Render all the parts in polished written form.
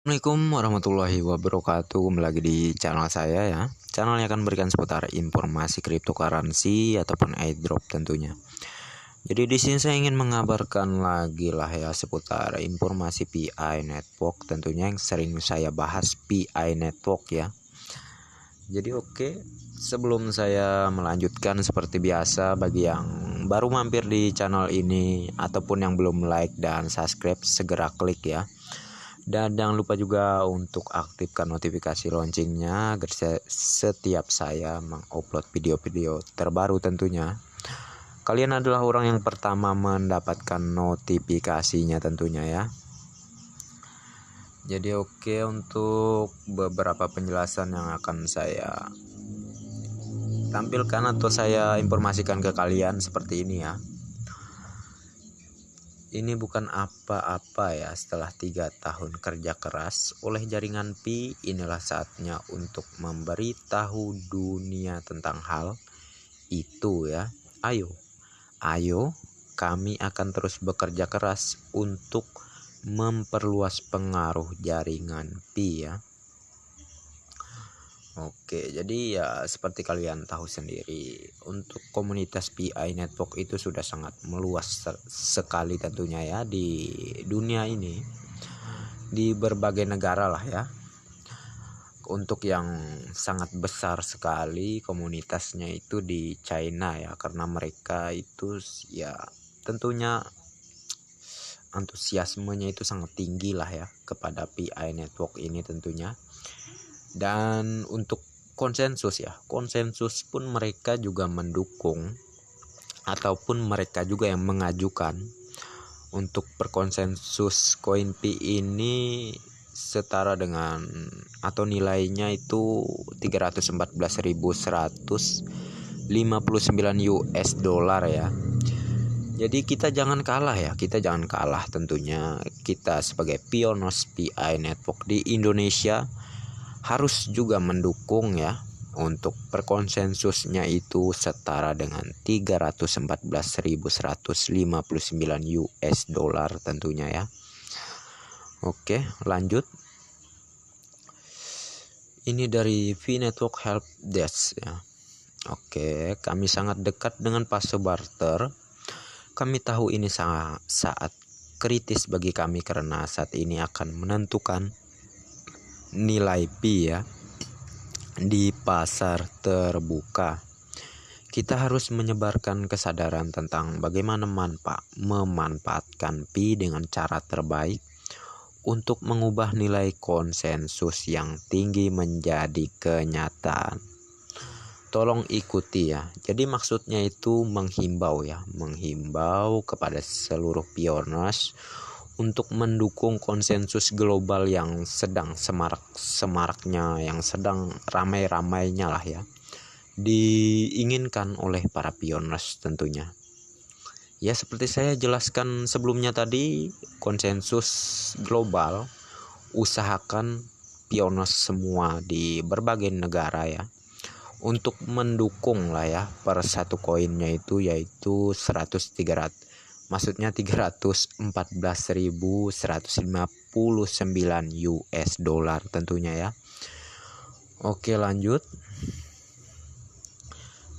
Assalamualaikum warahmatullahi wabarakatuh. Kembali lagi di channel saya ya. Channel yang akan memberikan seputar informasi cryptocurrency ataupun airdrop tentunya. Jadi di sini saya ingin mengabarkan lagi lah ya seputar informasi PI network tentunya yang sering saya bahas PI network ya. Jadi sebelum saya melanjutkan seperti biasa, bagi yang baru mampir di channel ini ataupun yang belum like dan subscribe, segera klik ya. Dan jangan lupa juga untuk aktifkan notifikasi loncengnya agar setiap saya mengupload video-video terbaru tentunya, kalian adalah orang yang pertama mendapatkan notifikasinya tentunya ya. Jadi untuk beberapa penjelasan yang akan saya tampilkan atau saya informasikan ke kalian seperti ini ya. Ini bukan apa-apa ya, setelah 3 tahun kerja keras oleh jaringan Pi, inilah saatnya untuk memberitahu dunia tentang hal itu ya. Ayo, kami akan terus bekerja keras untuk memperluas pengaruh jaringan Pi ya. Jadi ya seperti kalian tahu sendiri, untuk komunitas PI Network itu sudah sangat meluas sekali tentunya ya di dunia ini, di berbagai negara lah ya. Untuk yang sangat besar sekali komunitasnya itu di China ya, karena mereka itu ya tentunya antusiasmenya itu sangat tinggi lah ya kepada PI Network ini tentunya. Dan untuk konsensus pun mereka juga mendukung ataupun mereka juga yang mengajukan untuk perkonsensus koin Pi ini setara dengan atau nilainya itu 314.159 US dollar ya. Jadi kita jangan kalah tentunya. Kita sebagai pioners PI Network di Indonesia harus juga mendukung ya untuk perkonsensusnya itu setara dengan 314.159 US dollar tentunya ya. Lanjut. Ini dari V Network Help Desk ya. Kami sangat dekat dengan fase barter. Kami tahu ini saat kritis bagi kami karena saat ini akan menentukan nilai Pi ya di pasar terbuka. Kita harus menyebarkan kesadaran tentang bagaimana memanfaatkan Pi dengan cara terbaik untuk mengubah nilai konsensus yang tinggi menjadi kenyataan. Tolong ikuti ya. Jadi maksudnya itu menghimbau kepada seluruh pioners untuk mendukung konsensus global yang sedang semarak-semaraknya, yang sedang ramai-ramainya lah ya, diinginkan oleh para pioners tentunya. Ya seperti saya jelaskan sebelumnya tadi, konsensus global usahakan pioners semua di berbagai negara ya untuk mendukung lah ya per satu koinnya itu, yaitu 314.159 US dollar tentunya ya. Lanjut.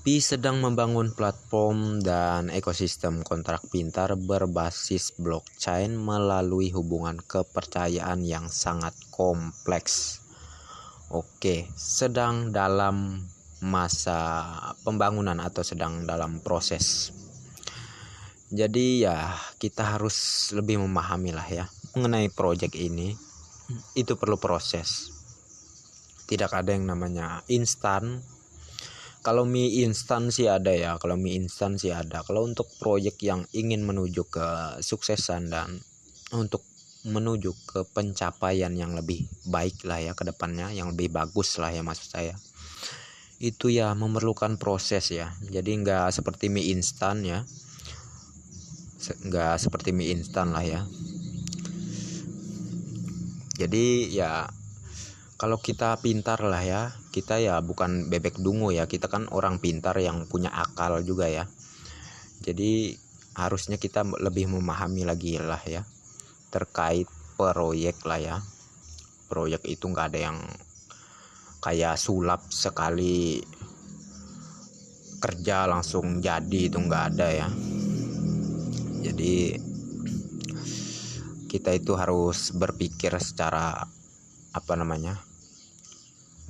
Pi sedang membangun platform dan ekosistem kontrak pintar berbasis blockchain melalui hubungan kepercayaan yang sangat kompleks. Sedang dalam masa pembangunan atau sedang dalam proses. Jadi ya kita harus lebih memahami lah ya mengenai proyek ini. Itu perlu proses. Tidak ada yang namanya instan. Kalau mie instan sih ada ya. Kalau untuk proyek yang ingin menuju ke suksesan dan untuk menuju ke pencapaian yang lebih baik lah ya ke depannya, yang lebih bagus lah ya maksud saya, itu ya memerlukan proses ya. Jadi nggak seperti mie instan ya. Lah ya. Jadi ya kalau kita pintar lah ya, kita ya bukan bebek dungu ya, kita kan orang pintar yang punya akal juga ya. Jadi harusnya kita lebih memahami lagi lah ya terkait proyek lah ya. proyek itu nggak ada yang kayak sulap sekali kerja langsung jadi, itu nggak ada ya. Jadi kita itu harus berpikir secara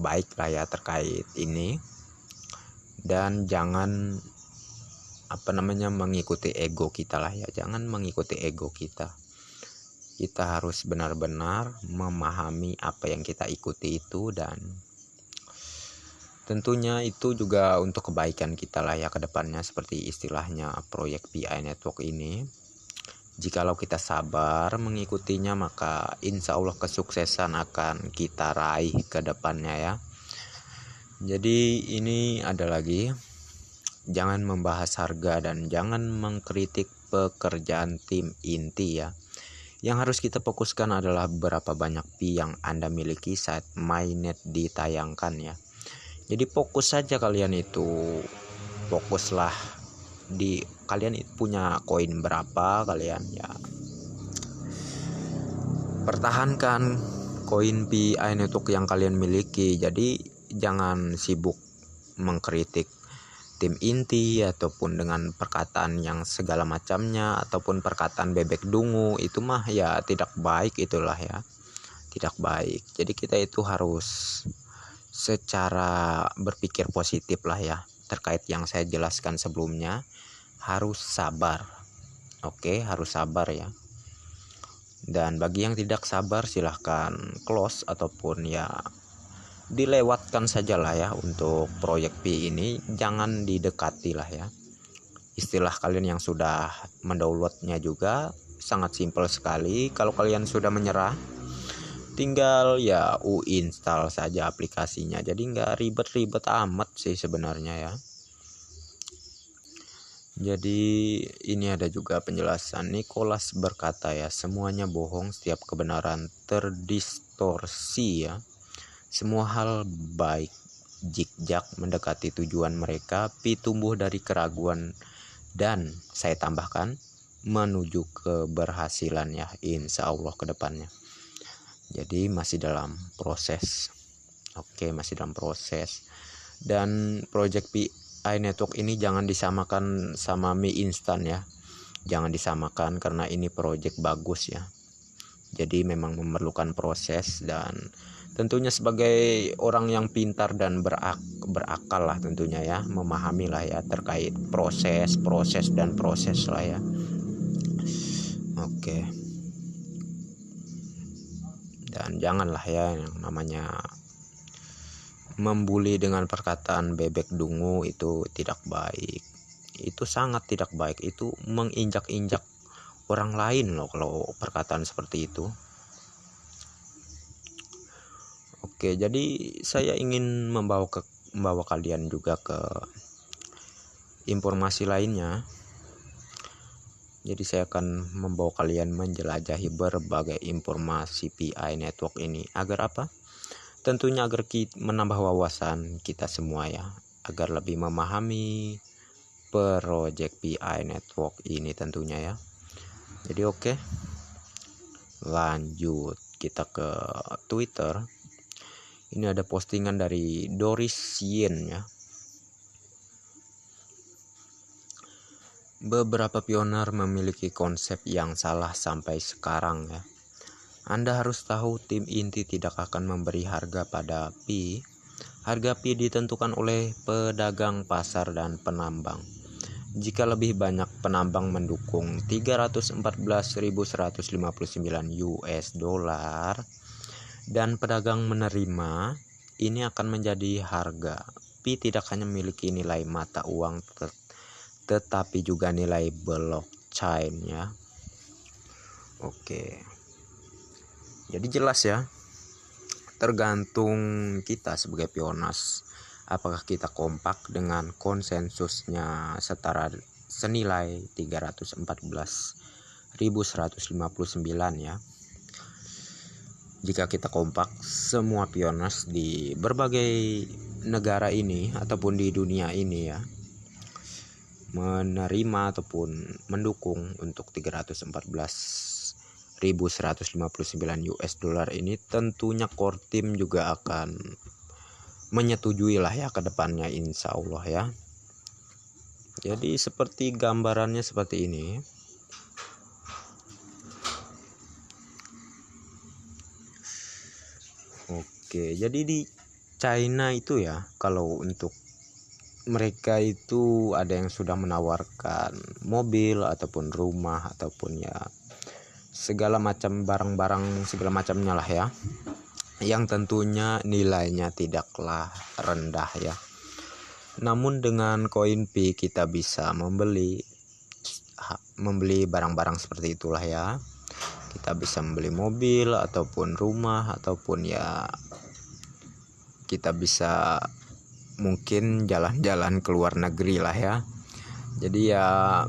baik lah ya terkait ini, dan jangan mengikuti ego kita lah ya. Jangan mengikuti ego kita. Kita harus benar-benar memahami apa yang kita ikuti itu, dan tentunya itu juga untuk kebaikan kita lah ya ke depannya. Seperti istilahnya proyek PI Network ini, jikalau kita sabar mengikutinya, maka insya Allah kesuksesan akan kita raih ke depannya ya. Jadi ini ada lagi, jangan membahas harga dan jangan mengkritik pekerjaan tim inti ya. Yang harus kita fokuskan adalah berapa banyak pi yang Anda miliki saat mainnet ditayangkan ya. Jadi fokus saja kalian itu, fokuslah di kalian punya koin berapa, kalian ya pertahankan koin PI Network yang kalian miliki. Jadi jangan sibuk mengkritik tim inti ataupun dengan perkataan yang segala macamnya, ataupun perkataan bebek dungu, itu mah ya tidak baik, itulah ya tidak baik. Jadi kita itu harus secara berpikir positif lah ya, terkait yang saya jelaskan sebelumnya. Harus sabar, oke, harus sabar ya. Dan bagi yang tidak sabar silahkan close ataupun ya dilewatkan sajalah ya untuk proyek P ini, jangan didekati lah ya. Istilah kalian yang sudah mendownloadnya juga sangat simpel sekali. Kalau kalian sudah menyerah, tinggal ya uninstall saja aplikasinya. Jadi nggak ribet-ribet amat sih sebenarnya ya. Jadi ini ada juga penjelasan. Nicholas berkata ya, semuanya bohong, setiap kebenaran terdistorsi ya. Semua hal baik zigzag mendekati tujuan mereka, pi tumbuh dari keraguan, dan saya tambahkan menuju keberhasilan ya, insya Allah ke depannya. Jadi masih dalam proses. Oke, masih dalam proses. Dan project PI Network ini jangan disamakan sama mie instan ya. Jangan disamakan karena ini project bagus ya. Jadi memang memerlukan proses, dan tentunya sebagai orang yang pintar dan berakal lah tentunya ya, memahami lah ya terkait proses lah ya. Oke. Dan janganlah ya yang namanya membuli dengan perkataan bebek dungu, itu tidak baik. Itu sangat tidak baik. Itu menginjak-injak orang lain loh kalau perkataan seperti itu. Oke, jadi saya ingin membawa kalian juga ke informasi lainnya. Jadi saya akan membawa kalian menjelajahi berbagai informasi PI Network ini. Agar apa? Tentunya agar kita menambah wawasan kita semua ya, agar lebih memahami project PI Network ini tentunya ya. Jadi oke, lanjut kita ke Twitter. Ini ada postingan dari Doris Yen ya. Beberapa pioner memiliki konsep yang salah sampai sekarang ya. Anda harus tahu tim inti tidak akan memberi harga pada pi. Harga pi ditentukan oleh pedagang pasar dan penambang. Jika lebih banyak penambang mendukung 314.159 US dollar dan pedagang menerima, ini akan menjadi harga. Pi tidak hanya memiliki nilai mata uang tetapi juga nilai blockchain ya. Oke. Jadi jelas ya, tergantung kita sebagai pionas, apakah kita kompak dengan konsensusnya setara senilai 314.159 ya. Jika kita kompak, semua pionas di berbagai negara ini ataupun di dunia ini ya, menerima ataupun mendukung untuk US dollar ini tentunya core team juga akan menyetujui lah ya ke depannya, insya Allah ya. Jadi seperti gambarannya seperti ini. Oke, jadi di China itu ya, kalau untuk mereka itu ada yang sudah menawarkan mobil ataupun rumah ataupun ya segala macam barang-barang segala macamnya lah ya, yang tentunya nilainya tidaklah rendah ya. Namun dengan koin Pi kita bisa membeli barang-barang seperti itulah ya. Kita bisa membeli mobil ataupun rumah ataupun ya kita bisa mungkin jalan-jalan ke luar negeri lah ya. Jadi ya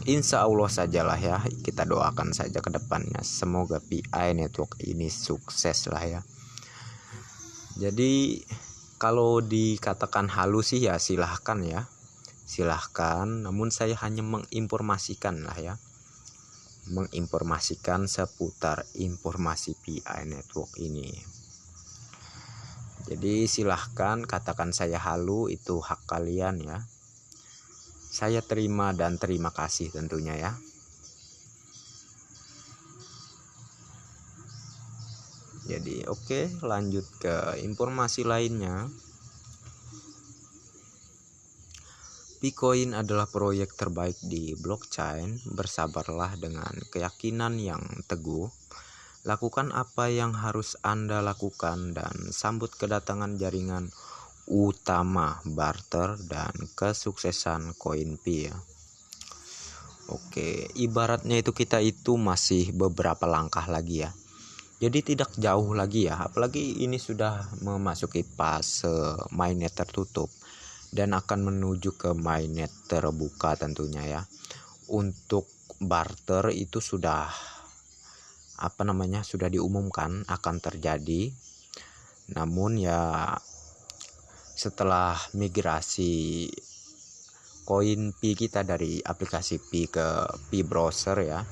insya Allah sajalah ya, kita doakan saja ke depannya semoga PI Network ini sukses lah ya. Jadi kalau dikatakan halus sih ya silahkan ya, silahkan. Namun saya hanya menginformasikan lah ya, menginformasikan seputar informasi PI Network ini. Jadi silahkan katakan saya halu, itu hak kalian ya. Saya terima dan terima kasih tentunya ya. Jadi oke, lanjut ke informasi lainnya. Bitcoin adalah proyek terbaik di blockchain. Bersabarlah dengan keyakinan yang teguh. Lakukan apa yang harus Anda lakukan dan sambut kedatangan jaringan utama barter dan kesuksesan koin Pi ya. Oke, ibaratnya itu kita itu masih beberapa langkah lagi ya. Jadi tidak jauh lagi ya, apalagi ini sudah memasuki fase mainnet tertutup dan akan menuju ke mainnet terbuka tentunya ya. Untuk barter itu sudah sudah diumumkan akan terjadi. Namun ya setelah migrasi koin Pi kita dari aplikasi Pi ke Pi browser ya,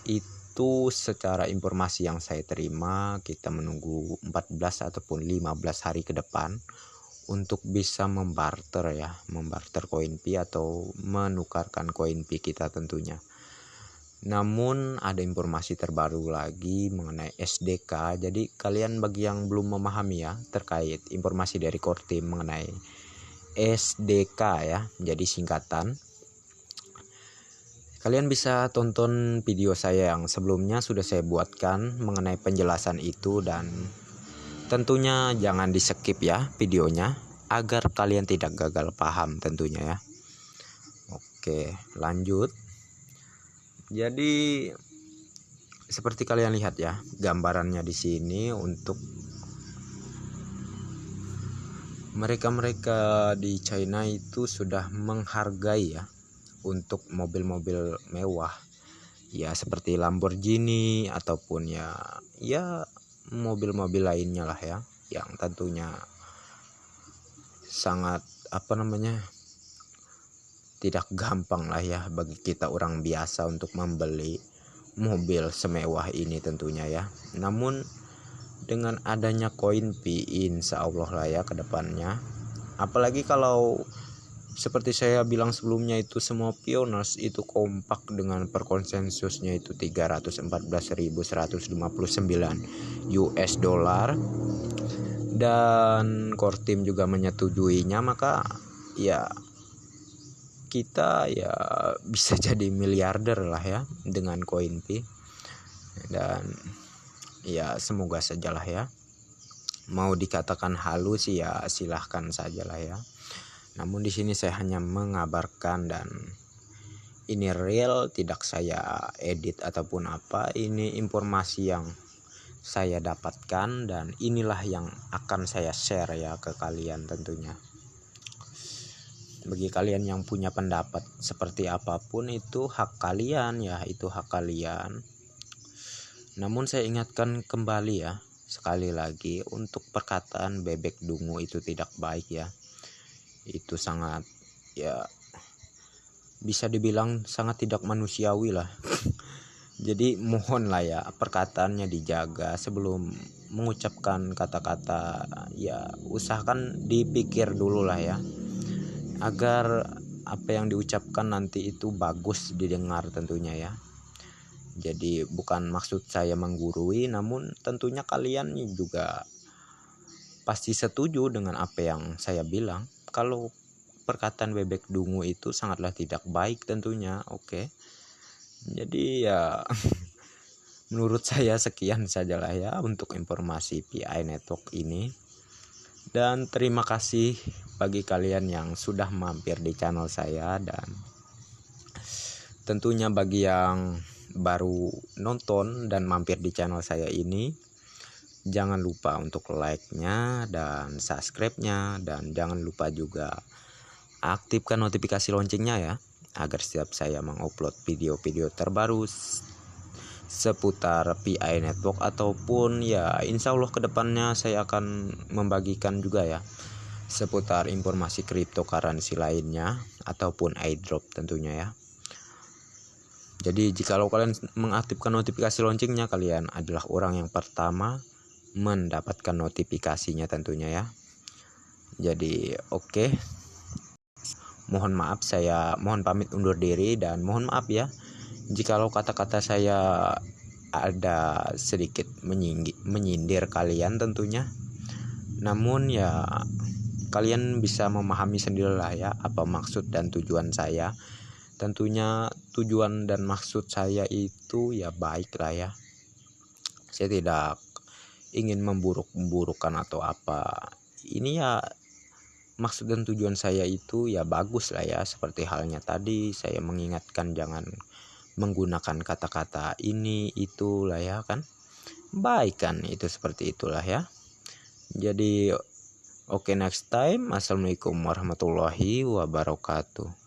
itu secara informasi yang saya terima kita menunggu 14 ataupun 15 hari ke depan untuk bisa membarter ya, membarter koin Pi atau menukarkan koin Pi kita tentunya. Namun ada informasi terbaru lagi mengenai SDK. Jadi kalian bagi yang belum memahami ya terkait informasi dari core team mengenai SDK ya, jadi singkatan, kalian bisa tonton video saya yang sebelumnya sudah saya buatkan mengenai penjelasan itu, dan tentunya jangan di skip ya videonya agar kalian tidak gagal paham tentunya ya. Oke, lanjut. Jadi seperti kalian lihat ya gambarannya di sini, untuk mereka di China itu sudah menghargai ya untuk mobil-mobil mewah ya, seperti Lamborghini ataupun ya mobil-mobil lainnya lah ya, yang tentunya sangat tidak gampang lah ya bagi kita orang biasa untuk membeli mobil semewah ini tentunya ya. Namun dengan adanya koin Pi insya Allah lah ya ke depannya, apalagi kalau seperti saya bilang sebelumnya itu semua pioners itu kompak dengan perkonsensusnya itu 314.159 US dollar dan core team juga menyetujuinya, maka ya kita ya bisa jadi miliarder lah ya dengan koin Pi. Dan ya semoga sajalah ya. Mau dikatakan halus sih ya silahkan sajalah ya. Namun di sini saya hanya mengabarkan dan ini real, tidak saya edit ataupun apa. Ini informasi yang saya dapatkan dan inilah yang akan saya share ya ke kalian tentunya. Bagi kalian yang punya pendapat seperti apapun itu hak kalian ya, itu hak kalian. Namun saya ingatkan kembali ya, sekali lagi, untuk perkataan bebek dungu itu tidak baik ya. Itu sangat ya bisa dibilang sangat tidak manusiawi lah. Jadi mohonlah ya perkataannya dijaga sebelum mengucapkan kata-kata, ya usahakan dipikir dulu lah ya, agar apa yang diucapkan nanti itu bagus didengar tentunya ya. Jadi bukan maksud saya menggurui, namun tentunya kalian juga pasti setuju dengan apa yang saya bilang. Kalau perkataan bebek dungu itu sangatlah tidak baik tentunya. Oke. Jadi ya menurut saya sekian sajalah ya untuk informasi PI Network ini. Dan terima kasih bagi kalian yang sudah mampir di channel saya, dan tentunya bagi yang baru nonton dan mampir di channel saya ini, jangan lupa untuk like-nya dan subscribe-nya, dan jangan lupa juga aktifkan notifikasi loncengnya ya, agar setiap saya mengupload video-video terbaru seputar PI Network ataupun ya insya Allah kedepannya saya akan membagikan juga ya seputar informasi cryptocurrency lainnya ataupun airdrop tentunya ya. Jadi jikalau kalian mengaktifkan notifikasi loncengnya, kalian adalah orang yang pertama mendapatkan notifikasinya tentunya ya. Jadi oke. Mohon maaf, saya mohon pamit undur diri, dan mohon maaf ya jikalau kata-kata saya ada sedikit menyindir kalian tentunya. Namun ya kalian bisa memahami sendirilah ya apa maksud dan tujuan saya. Tentunya tujuan dan maksud saya itu ya baik lah ya. Saya tidak ingin memburuk-burukkan atau apa. Ini ya maksud dan tujuan saya itu ya bagus lah ya. Seperti halnya tadi saya mengingatkan jangan menggunakan kata-kata ini itu lah ya kan. Baik kan, itu seperti itulah ya. Jadi oke, next time. Assalamualaikum warahmatullahi wabarakatuh.